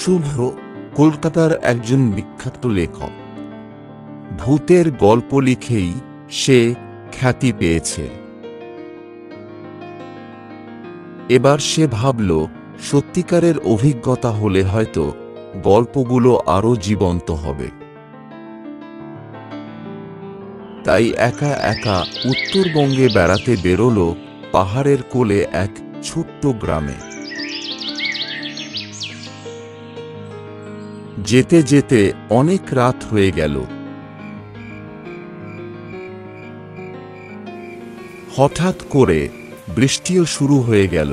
শুভ্র কলকাতার একজন বিখ্যাত লেখক। ভূতের গল্প লিখেই সে খ্যাতি পেয়েছে। এবার সে ভাবল, সত্যিকারের অভিজ্ঞতা হলে হয়তো গল্পগুলো আরো জীবন্ত হবে। তাই একা একা উত্তরবঙ্গে বেড়াতে বেরোল পাহাড়ের কোলে এক ছোট্ট গ্রামে। যেতে যেতে অনেক রাত হয়ে গেল। হঠাৎ করে বৃষ্টিও শুরু হয়ে গেল।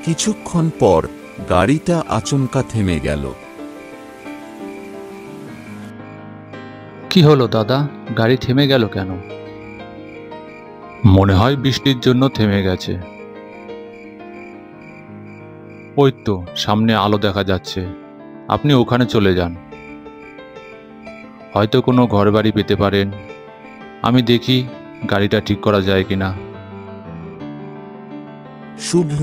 কিছুক্ষণ পর গাড়িটা আচমকা থেমে গেল। কি হলো দাদা, গাড়ি থেমে গেল কেন? মনে হয় বৃষ্টির জন্য থেমে গেছে। ওই তো সামনে আলো দেখা যাচ্ছে, আপনি ওখানে চলে যান, হয়তো কোনো ঘরবাড়ি পেতে পারেন। আমি দেখি গাড়িটা ঠিক করা যায় কিনা। শুভ্র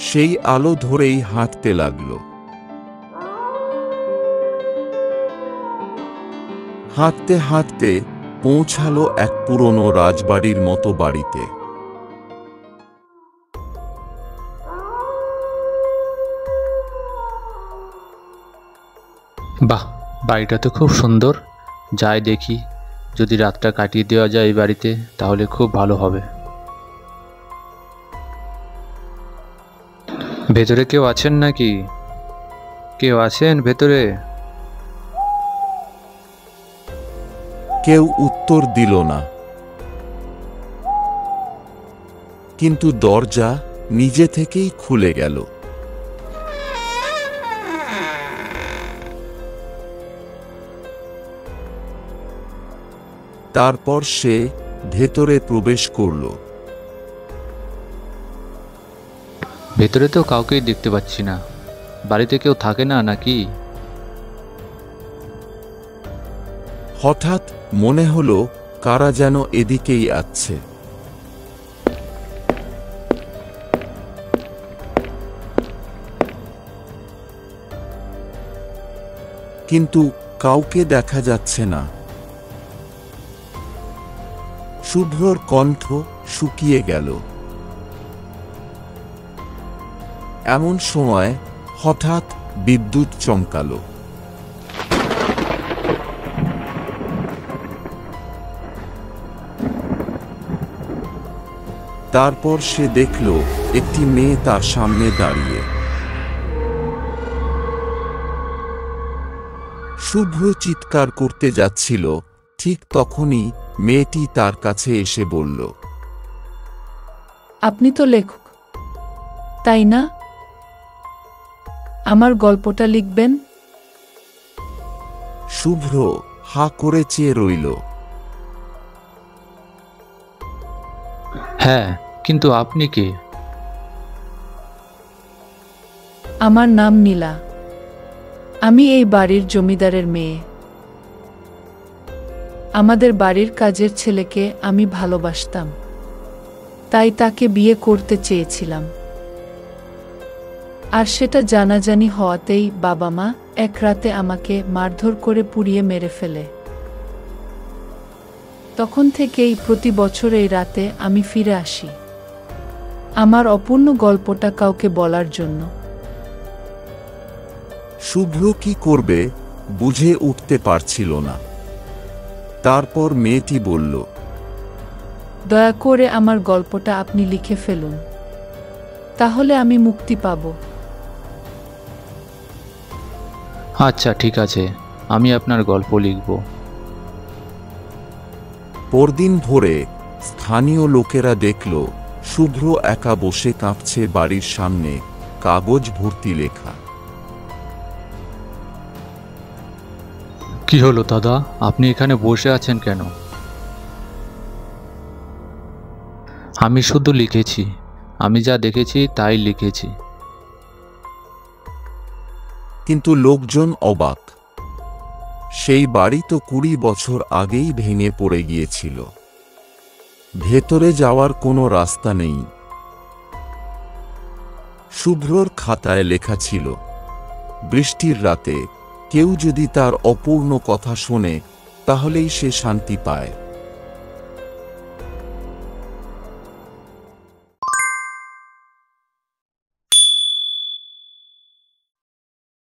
সেই আলো ধরেই হাঁটতে লাগল। হাঁটতে হাঁটতে পৌঁছালো এক পুরনো রাজবাড়ির মতো বাড়িতে। বাহ, বাড়িটা তো খুব সুন্দর। যাই দেখি, যদি রাতটা কাটিয়ে দেওয়া যায় এই বাড়িতে তাহলে খুব ভালো হবে। ভেতরে কেউ আছেন নাকি? কেউ আছেন ভেতরে? কেউ উত্তর দিল না, কিন্তু দরজা নিজে থেকেই খুলে গেল। তারপর সে ভেতরে প্রবেশ করল। ভেতরে তো কাউকেই দেখতে পাচ্ছি না। বাড়িতে কেউ থাকে না নাকি? হঠাৎ মনে হলো কারা যেন এদিকেই আসছে। কিন্তু কাউকে দেখা যাচ্ছে না। শুভ্রর কণ্ঠ শুকিয়ে গেল। এমন সময় হঠাৎ বিদ্যুৎ চমকালো। তারপর সে দেখল একটি মেয়ে তার সামনে দাঁড়িয়ে। শুভ্র চিৎকার করতে যাচ্ছিল, ঠিক তখনই মেয়েটি তার কাছে এসে বলল, আপনি তো লেখক, তাই না? আমার গল্পটা লিখবেন? শুভ্র হা করে চেয়ে রইল। হ্যাঁ, কিন্তু আপনি কে? আমার নাম নীলা। আমি এই বাড়ির জমিদারের মেয়ে। আমাদের বাড়ির কাজের ছেলেকে আমি ভালোবাসতাম, তাই তাকে বিয়ে করতে চেয়েছিলাম। আর সেটা জানাজানি হওয়াতেই বাবা মা এক রাতে আমাকে মারধর করে পুড়িয়ে মেরে ফেলে। তখন থেকেই প্রতি বছর এই রাতে আমি ফিরে আসি আমার অপূর্ণ গল্পটা কাউকে বলার জন্য। শুভ্র কি করবে বুঝে উঠতে পারছিল না। তারপর মেয়েটি বলল, দয়া করে আমার গল্পটা আপনি লিখে ফেলুন, তাহলে আমি মুক্তি পাব। আচ্ছা ঠিক আছে, আমি আপনার গল্প লিখব। পরদিন ভোরে স্থানীয় লোকেরা দেখল শুভ্র একা বসে কাঁপছে বাড়ির সামনে, কাগজ ভর্তি লেখা। কি হলো দাদা, আপনি এখানে বসে আছেন কেন? আমি শুধু লিখেছি, আমি যা দেখেছি তাই লিখেছি। কিন্তু লোকজন অবাক। সেই বাড়ি তো 20 বছর আগেই ভেঙে পড়ে গিয়েছিল। ভেতরে যাওয়ার কোনো রাস্তা নেই। শুভ্রর খাতায় লেখা ছিল, বৃষ্টির রাতে কেউ যদি তার অপূর্ণ কথা শোনে তাহলেই সে শান্তি পায়।